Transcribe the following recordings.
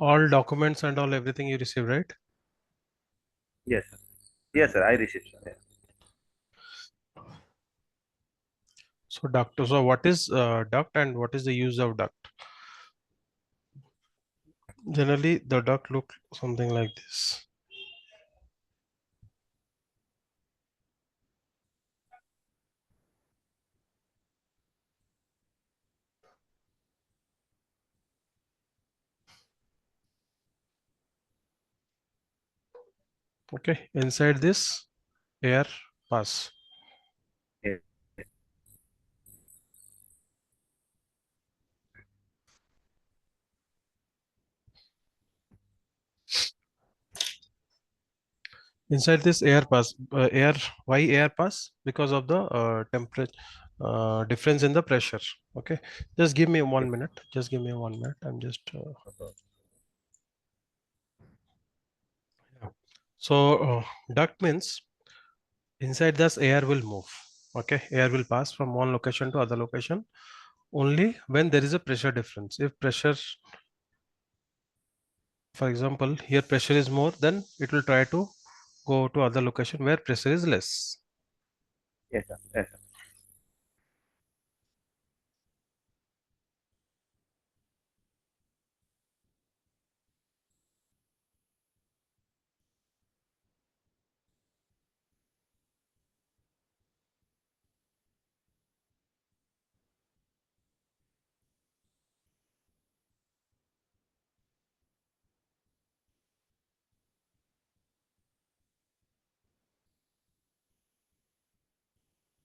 All documents and all everything you receive, right? Yes, sir. Yes, sir. I received, sir. Yeah. So duct. So what is duct and what is the use of duct? Generally, the duct look something like this. Okay, inside this air pass. Yes. Inside this air pass, why air pass? Because of the temperature difference in the pressure. Okay, just give me Yes. 1 minute. Just give me 1 minute. I'm just Okay. yeah. So duct means inside this air will move. Okay, air will pass from one location to other location only when there is a pressure difference. If pressure, for example, here pressure is more, then it will try to go to other location where pressure is less. Yes, sir. Yes, sir.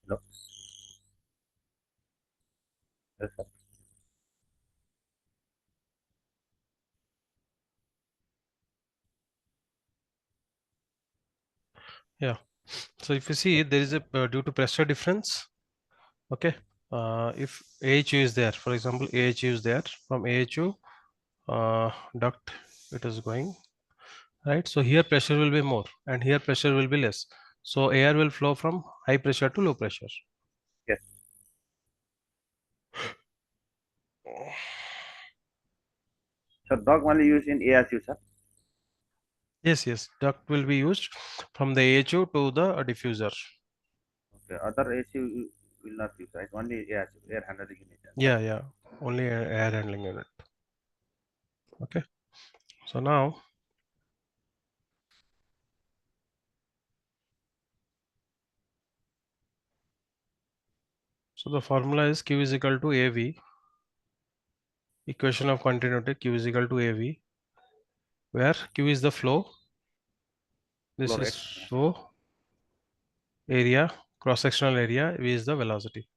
No. Yes, sir. Yeah. So if you see, there is a due to pressure difference. Okay. If AHU is there, for example, AHU is there from AHU duct, it is going right. So here pressure will be more, and here pressure will be less. So air will flow from high pressure to low pressure. Yes. So dog only used in ASU, sir. Yes, yes. Duct will be used from the AHU to the diffuser. Okay. Other ASU will not use, right? Only ASU, air handling unit. Yeah, yeah. Only air handling unit. Okay. So now, so the formula is Q is equal to AV, equation of continuity, Q is equal to AV, where Q is the flow, this Flow is rate. flow area, cross-sectional area, V is the velocity.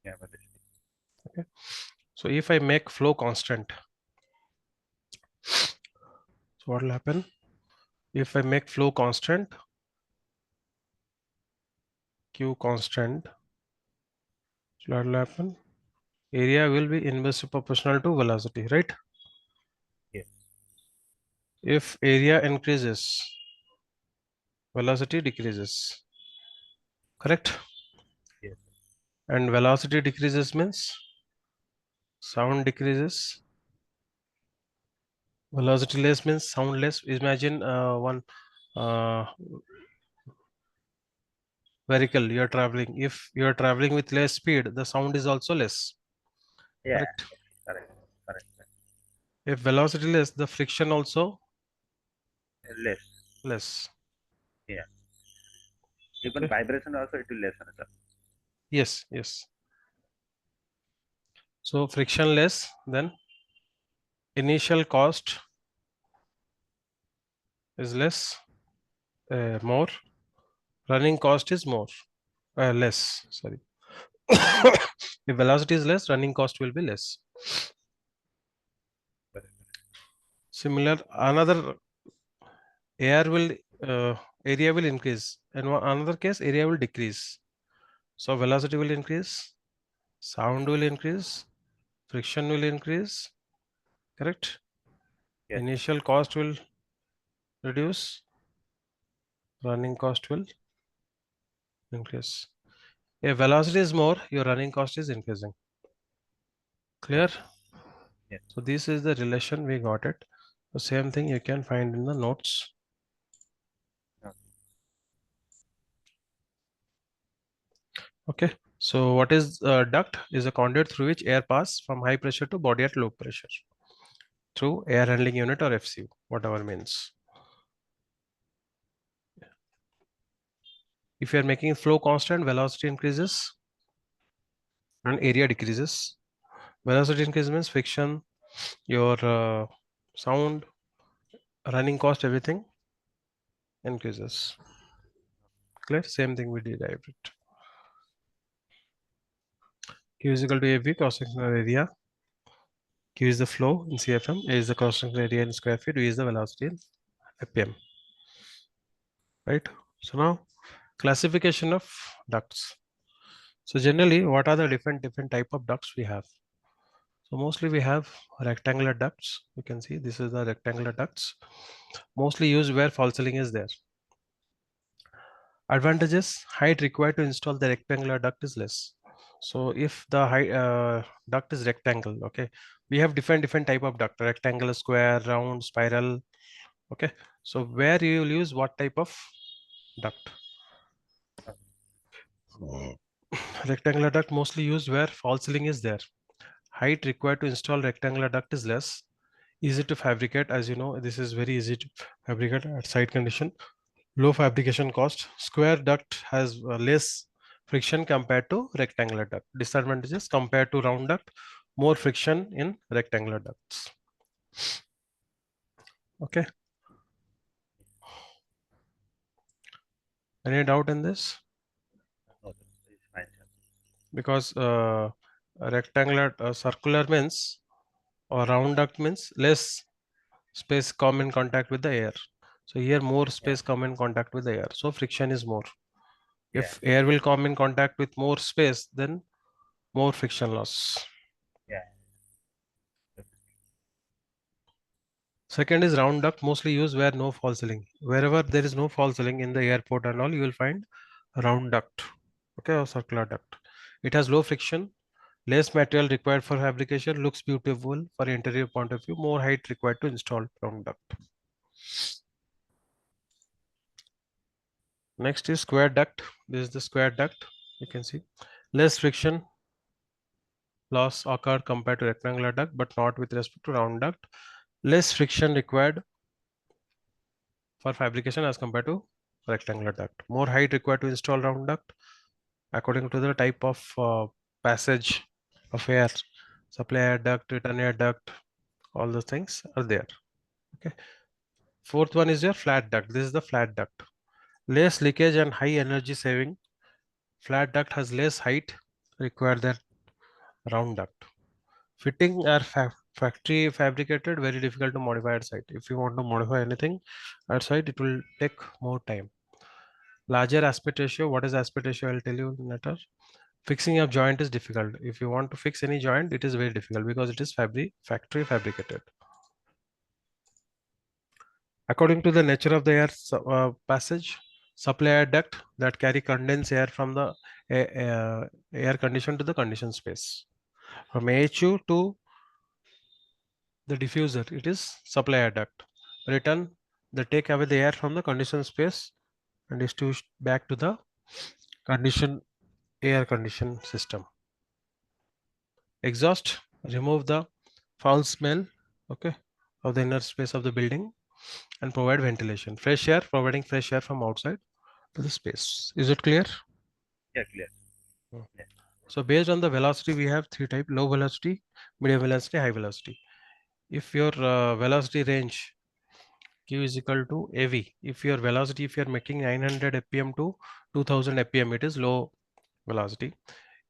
Yeah, but Okay. So if I make flow constant, so what will happen? If I make flow constant, Q constant, so what will happen? Area will be inversely proportional to velocity, right? yes. If area increases, velocity decreases, correct? Yes. And velocity decreases means sound decreases. Velocity less means sound less. Imagine one uh, vehicle you're traveling. If you're traveling with less speed, the sound is also less. Yeah. Correct. Correct. Correct. If velocity less, the friction also Less. less. Yeah. Even Okay. vibration also it will lessen, sir. Yes, yes. So friction less, then initial cost is less, more. Running cost is more, less. Sorry. If velocity is less, running cost will be less. Similar, another air will area will increase, and another case area will decrease. So velocity will increase, sound will increase, friction will increase. Correct. Yes. Initial cost will reduce, running cost will increase. If velocity is more, your running cost is increasing. Yes. Clear? Yes. So this is the relation we got it. The same thing you can find in the notes. Okay. Okay. So what is duct? Is a conduit through which air pass from high pressure to body at low pressure through air handling unit or FCU, whatever means. If you are making flow constant, velocity increases and area decreases. Velocity increase means friction, your sound, running cost, everything increases. Clear? Same thing we derived it. Q is equal to AV, cross-sectional area. Q is the flow in CFM, A is the cross-sectional area in square feet, V is the velocity in APM. Right? So now classification of ducts. So generally, what are the different type of ducts we have? So mostly we have rectangular ducts. You can see this is the rectangular ducts, mostly used where false ceiling is there. Advantages: height required to install the rectangular duct is less. So if the height duct is rectangle, okay, we have different type of duct: rectangle, square, round, spiral. Okay, so where you will use what type of duct? Rectangular duct mostly used where false ceiling is there. Height required to install rectangular duct is less. Easy to fabricate, as you know, this is very easy to fabricate at site condition. Low fabrication cost. Square duct has less friction compared to rectangular duct. Disadvantages: compared to round duct, more friction in rectangular ducts. Okay. Any doubt in this? No, sir. It's fine, sir. Because rectangular circular means, or round duct means less space come in contact with the air. So here more Yeah, space come in contact with the air. So friction is more. yeah, If air will come in contact with more space, then more friction loss. yeah. Second is round duct, mostly used where no false ceiling. Wherever there is no false ceiling in the airport and all, you will find round duct, okay, or circular duct. It has low friction, less material required for fabrication, looks beautiful for interior point of view, more height required to install round duct. Next is square duct. This is the square duct. You can see less friction loss occurred compared to rectangular duct, but not with respect to round duct. Less friction required for fabrication as compared to rectangular duct. More height required to install round duct according to the type of passage of air, supply air duct, return air duct, all those things are there. Okay. Fourth one is your flat duct. This is the flat duct. Less leakage and high energy saving. Flat duct has less height required than round duct. Fitting are factory fabricated, very difficult to modify at site. If you want to modify anything at site, it will take more time. Larger aspect ratio. What is aspect ratio? I'll tell you later. Fixing a joint is difficult. If you want to fix any joint, it is very difficult because it is factory fabricated. According to the nature of the air passage, supply air duct that carry condensed air from the air condition to the conditioned space. From AHU to the diffuser, it is supply air duct. Return, they take away the air from the conditioned space and distribute back to the condition air condition system. Exhaust, remove the foul smell, okay, of the inner space of the building and provide ventilation. Fresh air, providing fresh air from outside to the space. Is it clear? Yeah, clear. Hmm. Yeah. So based on the velocity, we have three types: low velocity, medium velocity, high velocity. If your velocity range Q is equal to AV, if your velocity, if you are making 900 fpm to 2000 fpm, it is low velocity.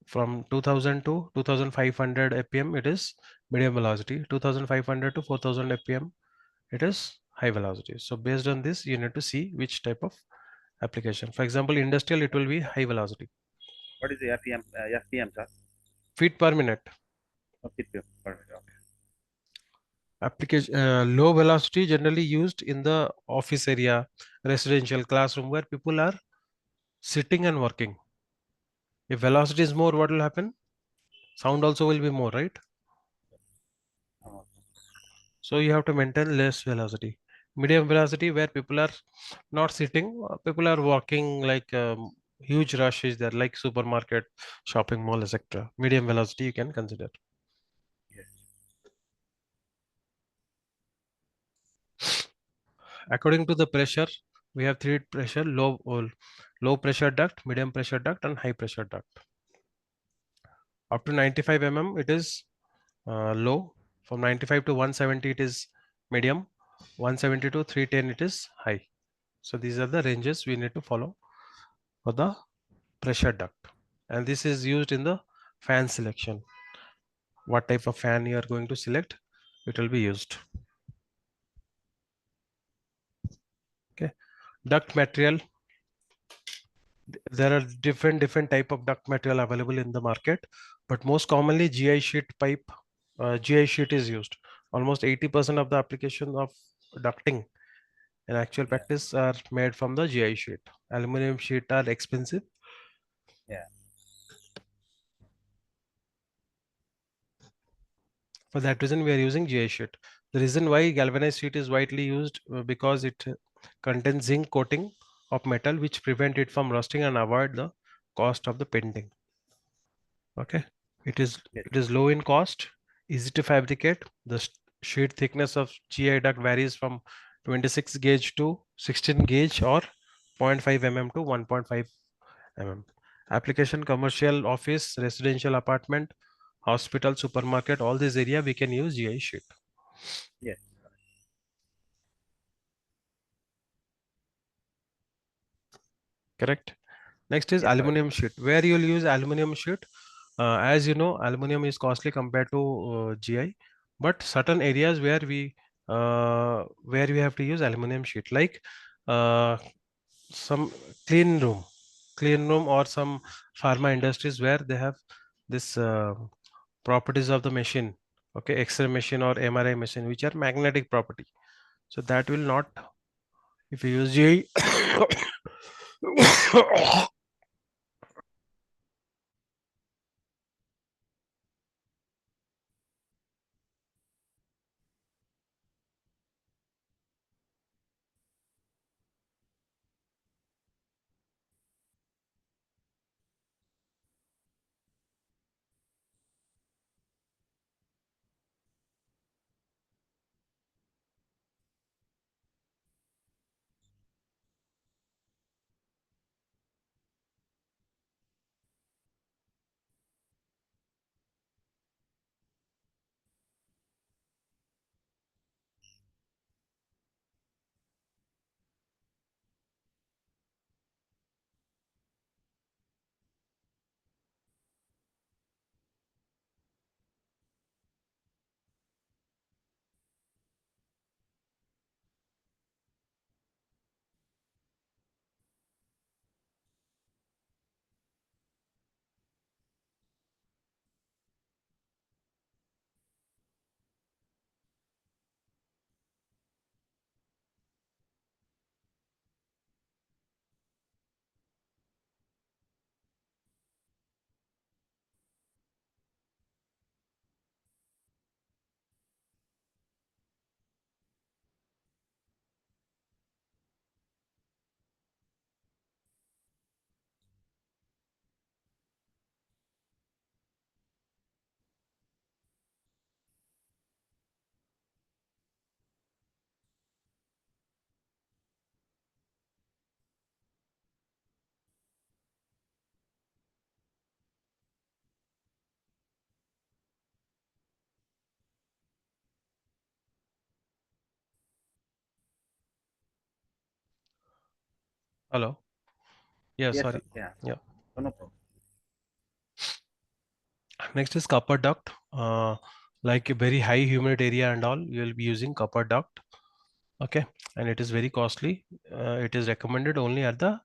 From 2000 to 2500 fpm, it is medium velocity. 2500 to 4000 fpm, it is high velocity. So based on this, you need to see which type of application. For example, industrial, it will be high velocity. What is the FPM? FPM, sir? Feet per minute. Oh, PPM. Perfect. Okay. Application low velocity generally used in the office area, residential, classroom, where people are sitting and working. If velocity is more, what will happen? Sound also will be more, right? Oh, So you have to maintain less velocity. Medium velocity where people are not sitting, people are walking, like huge rush is there, like supermarket, shopping mall, etc. Medium velocity you can consider. Yes. According to the pressure, we have three pressure: low pressure duct, medium pressure duct, and high pressure duct. Up to 95 mm it is low. From 95 to 170 it is medium. 170 to 310 it is high. So these are the ranges we need to follow for the pressure duct, and this is used in the fan selection. What type of fan you are going to select, it will be used. Okay. Duct material, there are different type of duct material available in the market, but most commonly GI sheet pipe, GI sheet is used. Almost 80% of the application of ducting in actual Yeah. practice are made from the GI sheet. Aluminum sheet are expensive. Yeah. For that reason, we are using GI sheet. The reason why galvanized sheet is widely used because it contains zinc coating of metal which prevent it from rusting and avoid the cost of the painting. Okay, it is Yes. it is low in cost, easy to fabricate. The sheet thickness of GI duct varies from 26 gauge to 16 gauge or 0.5 mm to 1.5 mm. Application: commercial, office, residential, apartment, hospital, supermarket, all this area we can use GI sheet. Yes. Correct. Next is Yes. Correct. aluminum sheet. Where you'll use aluminum sheet? As you know, aluminum is costly compared to GI, but certain areas where we have to use aluminum sheet, like uh, some clean room, or some pharma industries where they have this properties of the machine. Okay, X-ray machine or MRI machine, which are magnetic property. So that will not, if you use GI. Hello. Yeah, Yes, sir. sorry. Yeah. Yeah. So no problem. Next is copper duct. Like a very high humid area and all, you will be using copper duct. Okay, and it is very costly. It is recommended only at the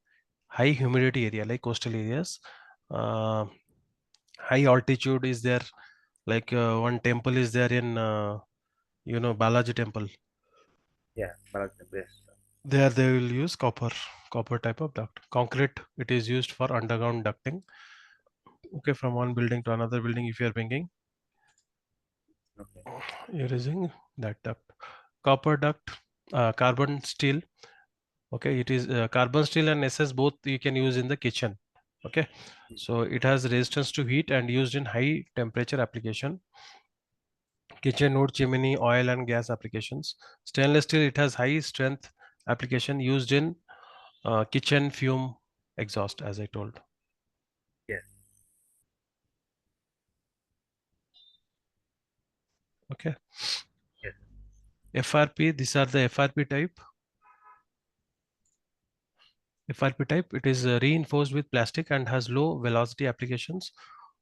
high humidity area, like coastal areas. Uh, High altitude is there. Like one temple is there in, Balaji temple. Yeah. Bharat, yes. There they will use copper type of duct. Concrete, it is used for underground ducting. Okay, from one building to another building, if you are bringing. Okay. You're using that duct. Copper duct, carbon steel. Okay, it is carbon steel and SS both you can use in the kitchen. Okay, so it has resistance to heat and used in high temperature application, kitchen wood chimney, oil and gas applications. Stainless steel, it has high strength application used in kitchen fume exhaust, as I told. Yes. Okay, Yes. FRP, these are the FRP type. FRP type, it is reinforced with plastic and has low velocity applications.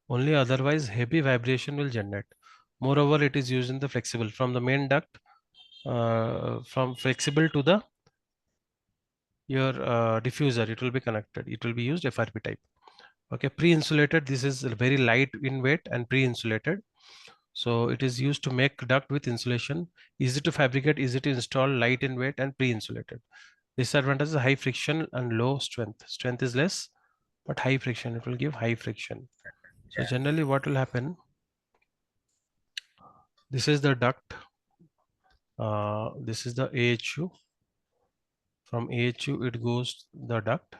Only otherwise heavy vibration will generate. Moreover, it is used in the flexible from the main duct, from flexible to the your diffuser. It will be connected. It will be used FRP type. Okay, pre-insulated. This is very light in weight and pre-insulated. So it is used to make duct with insulation, easy to fabricate, easy to install, light in weight and pre-insulated. Disadvantage is high friction and low strength. Strength is less, but high friction. It will give high friction. So Yeah. generally what will happen, this is the duct, this is the AHU. From AHU it goes the duct.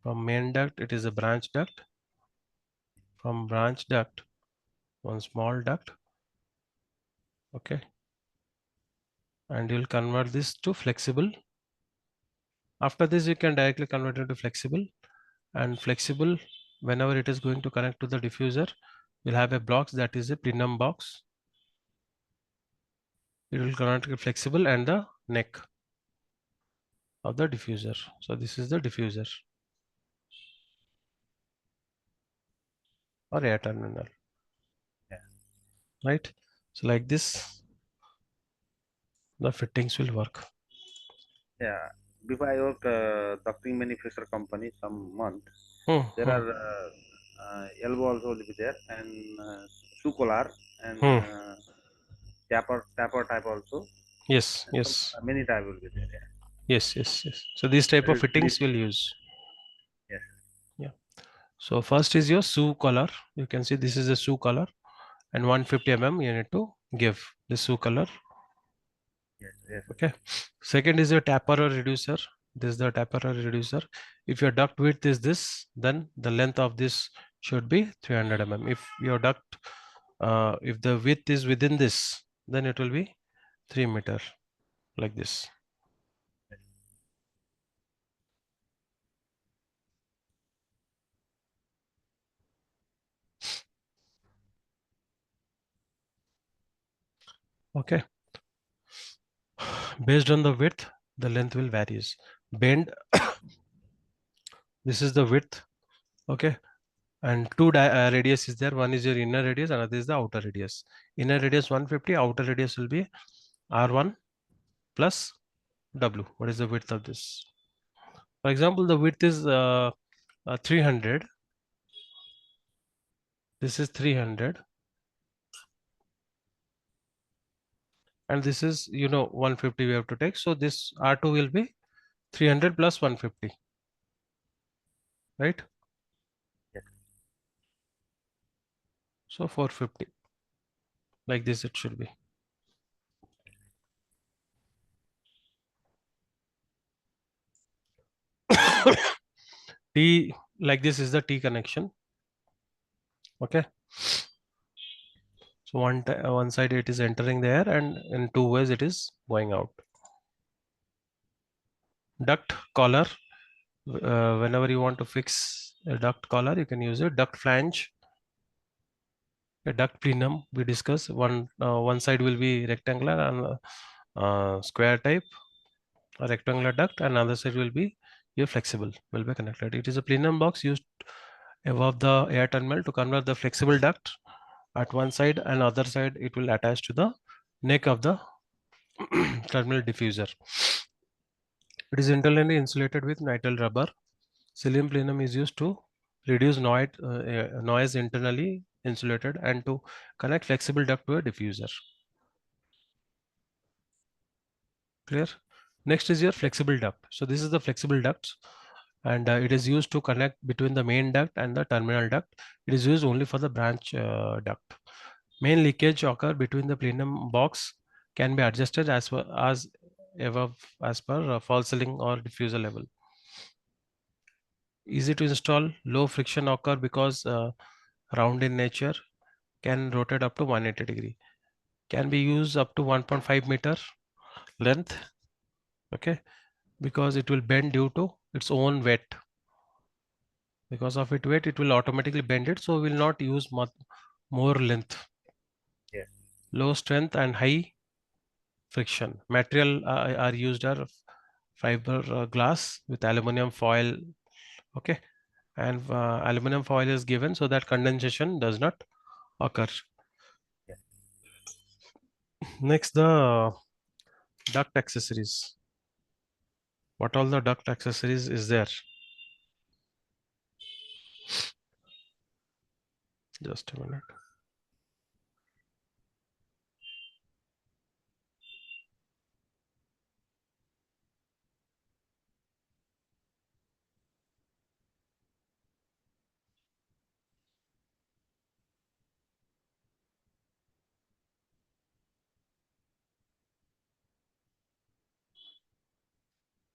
From main duct it is a branch duct. From branch duct, one small duct. Okay, and you'll convert this to flexible. After this you can directly convert it to flexible, and flexible, whenever it is going to connect to the diffuser, we'll have a box that is a plenum box. It will connect to flexible and the neck of the diffuser. So this is the diffuser or air terminal, Yeah. right? So like this the fittings will work. Yeah. Before I worked ducting manufacturer company some month. Hmm, There hmm, are elbow also will be there and shoe collar and hmm. tapper type also. Yes, And some yes, many type will be there. Yeah. yes, yes, yes. So these type That of is Philip. fittings will use. Yes. Yeah. So first is your shoe collar. You can see this is a shoe collar, and 150 mm you need to give the shoe collar. Yes. Yes. Okay. Second is your taper or reducer. This is the taper or reducer. If your duct width is this, then the length of this should be 300 mm. If your duct, if the width is within this, then it will be 3 meter, like this. Okay. Based on the width, the length will varies. Bend, this is the width. Okay. And two radius is there. One is your inner radius, another is the outer radius. Inner radius 150, outer radius will be R1 plus W. What is the width of this? For example, the width is 300. This is 300. And this is, 150 we have to take. So this R2 will be 300 plus 150, right? Yes. So 450, like this it should be. T, like this is the T connection. Okay. So one side it is entering there and in two ways it is going out. Duct collar. Whenever you want to fix a duct collar, you can use a duct flange, a duct plenum. We discuss one side will be rectangular and square type, a rectangular duct, and other side will be your flexible, will be connected. It is a plenum box used above the air terminal to convert the flexible duct at one side, and other side it will attach to the neck of the terminal diffuser. It is internally insulated with nitrile rubber. Cilium plenum is used to reduce noise internally insulated and to connect flexible duct to a diffuser. Clear? Next is your flexible duct. So this is the flexible ducts, and it is used to connect between the main duct and the terminal duct. It is used only for the branch duct. Main leakage occur between the plenum box can be adjusted as above as per false ceiling or diffuser level. Easy to install, low friction occur because round in nature, can rotate up to 180 degree, can be used up to 1.5 meter length, okay, because it will bend due to its own weight. Because of its weight, it will automatically bend it, so we will not use more length. Yes. Low strength and high friction. Material are used are fiber glass with aluminum foil, okay, and aluminum foil is given so that condensation does not occur. Yes. Next, the duct accessories. What all the duct accessories is there? Just a minute.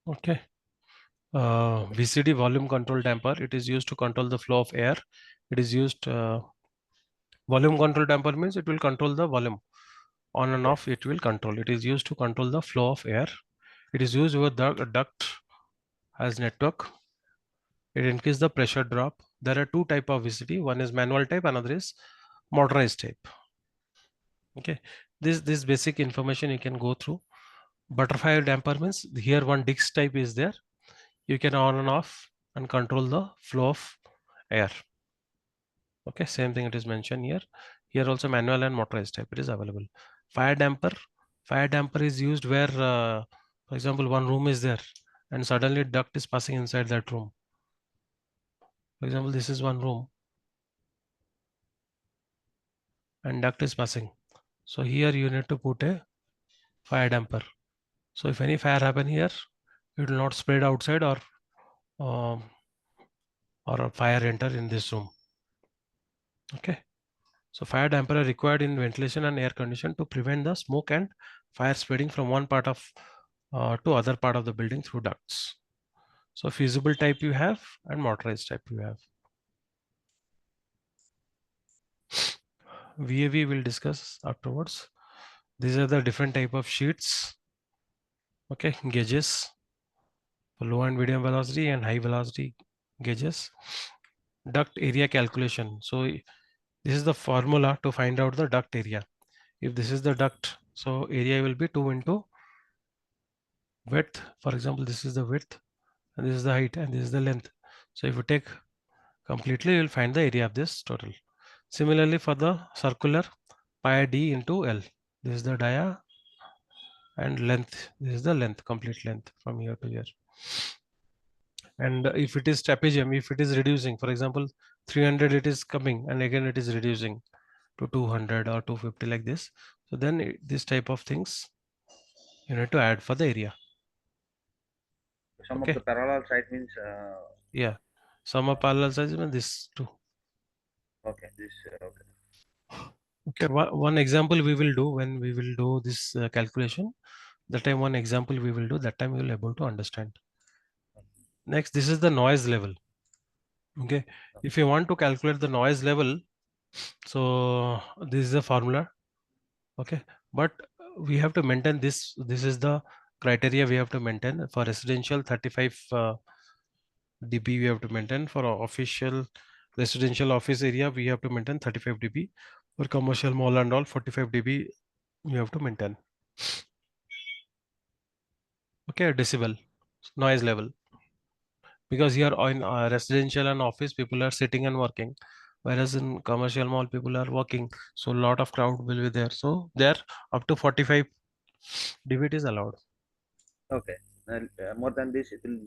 Okay. VCD, volume control damper. It is used to control the flow of air. It is used volume control damper means it will control the volume on and Yes. off. It will control. It is used to control the flow of air. It is used with the duct as network. It increases the pressure drop. There are two type of VCD. One is manual type, another is motorized type. Okay, this basic information you can go through. Butterfly damper means here one Dix type is there. You can on and off and control the flow of air. Okay, same thing it is mentioned here. Here also manual and motorized type it is available. Fire damper. Fire damper is used where, for example, one room is there and suddenly duct is passing inside that room. For example, this is one room and duct is passing. So here you need to put a fire damper. So if any fire happen here, it will not spread outside um, or a fire enter in this room. Okay. So fire damper are required in ventilation and air condition to prevent the smoke and fire spreading from one part of to other part of the building through ducts. So fusible type you have and motorized type you have. VAV will discuss afterwards. These are the different type of sheets. Okay, gauges for low and medium velocity and high velocity gauges. Duct area calculation. So this is the formula to find out the duct area. If this is the duct, so area will be 2 into width. For example, this is the width and this is the height and this is the length. So if you take completely, you will find the area of this total. Similarly, for the circular, pi d into L. This is the dia and length. This is the length, complete length from here to here. And if it is trapezium, if it is reducing, for example, 300 it is coming and again it is reducing to 200 or 250 like this. So then this type of things you need to add for the area. Some of Okay. the parallel side means. Yeah. Sum of parallel size and this too. Okay. This. Okay. Okay. One example we will do when we will do this calculation. That time one example we will do. That time you will able to understand. Next, this is the noise level. Okay. If you want to calculate the noise level, so this is the formula. Okay. But we have to maintain this. This is the criteria we have to maintain for residential 35 dB we have to maintain. For official residential office area we have to maintain 35 dB. For commercial mall and all 45 dB we have to maintain. Okay, decibel noise level, because here in residential and office people are sitting and working, whereas in commercial mall people are working, so a lot of crowd will be there, so there up to 45 dB is allowed. Okay. And more than this, it will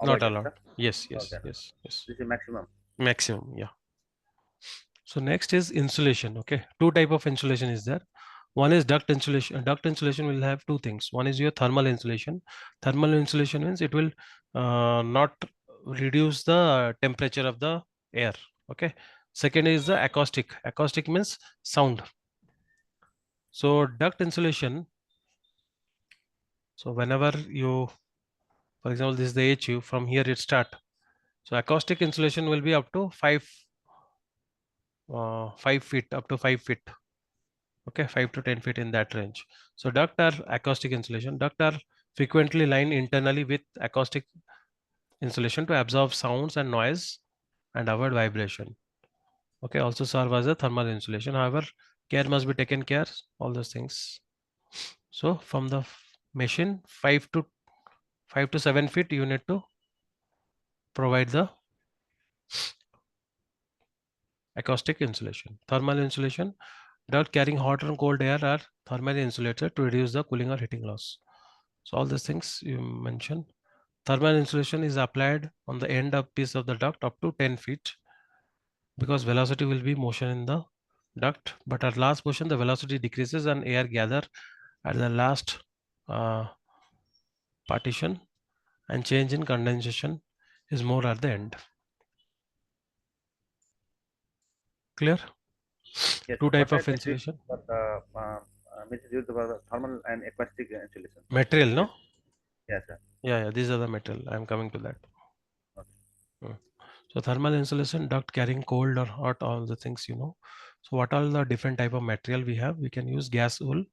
Not avoided, allowed. sir. Yes, Okay. yes, yes, yes. This is maximum. Maximum, yeah. So next is insulation. Okay, two type of insulation is there. One is duct insulation. Duct insulation will have two things. One is your thermal insulation. Thermal insulation means it will not reduce the temperature of the air. Okay, Second is the acoustic. Acoustic means sound. So duct insulation. So whenever you, for example, this is the HU, from here it start. So acoustic insulation will be up to 5 feet, up to 5 feet. Okay, 5 to 10 feet in that range. So duct are acoustic insulation. Duct are frequently lined internally with acoustic insulation to absorb sounds and noise and avoid vibration. Okay, also serve as a thermal insulation. However, care must be taken care, all those things. So from the machine, 5 to 7 feet, you need to provide the acoustic insulation. Thermal insulation, duct carrying hot and cold air are thermally insulated to reduce the cooling or heating loss. So all these things you mentioned. Thermal insulation is applied on the end of piece of the duct up to 10 feet because velocity will be motion in the duct, but at last position the velocity decreases and air gather at the last uh, partition, and change in condensation is more at the end. Clear? Yes, Two type what I of meant is insulation. that means used for thermal and acoustic insulation. Material, Is no? it? Yes, sir. Yeah, these are the material. I'm coming to that. Okay. Mm. So thermal insulation, duct carrying cold or hot, all the things you know. So what are the different type of material we have? We can use gas wool,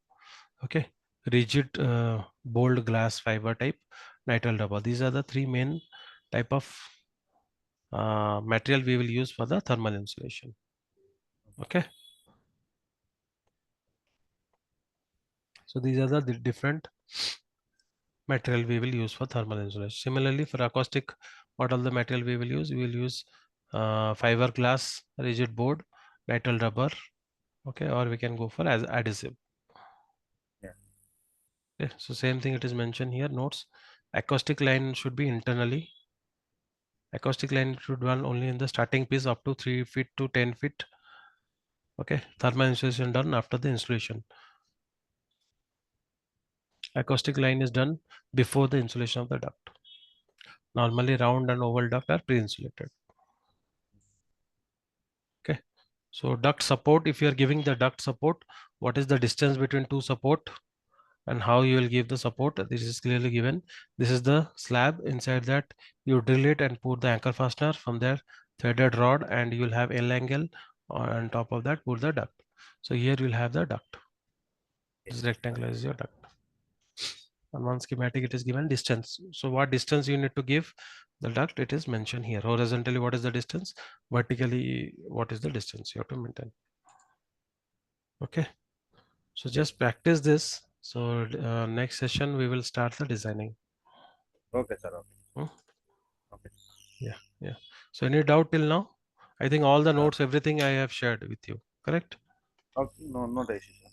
okay, rigid bold glass fiber type, nitrile rubber. These are the three main type of material we will use for the thermal insulation. Okay. So these are the different material we will use for thermal insulation. Similarly, for acoustic, what all the material we will use? We will use fiberglass, rigid board, nitrile rubber, okay, or we can go for as adhesive. Yeah. Okay, so same thing it is mentioned here. Notes: acoustic line should be internally. Acoustic line should run only in the starting piece up to 3 feet to 10 feet. Okay, thermal insulation done after the installation. Acoustic line is done before the insulation of the duct. Normally, round and oval duct are pre-insulated. Okay, so duct support, if you are giving the duct support, what is the distance between two support and how you will give the support? This is clearly given. This is the slab. Inside that you drill it and put the anchor fastener. From there, threaded rod, and you will have L angle. On top of that, put the duct. So here you will have the duct. Yes. This rectangle is your duct. On one schematic it is given distance. So what distance you need to give the duct, it is mentioned here. Horizontally what is the distance, vertically what is the distance you have to maintain. Okay, so Yes. just practice this. So next session we will start the designing. Okay, sir. Okay. Hmm? Okay. Yeah, so any doubt till now? I think all the Uh, notes, everything I have shared with you, correct? okay. No, not issue, sir.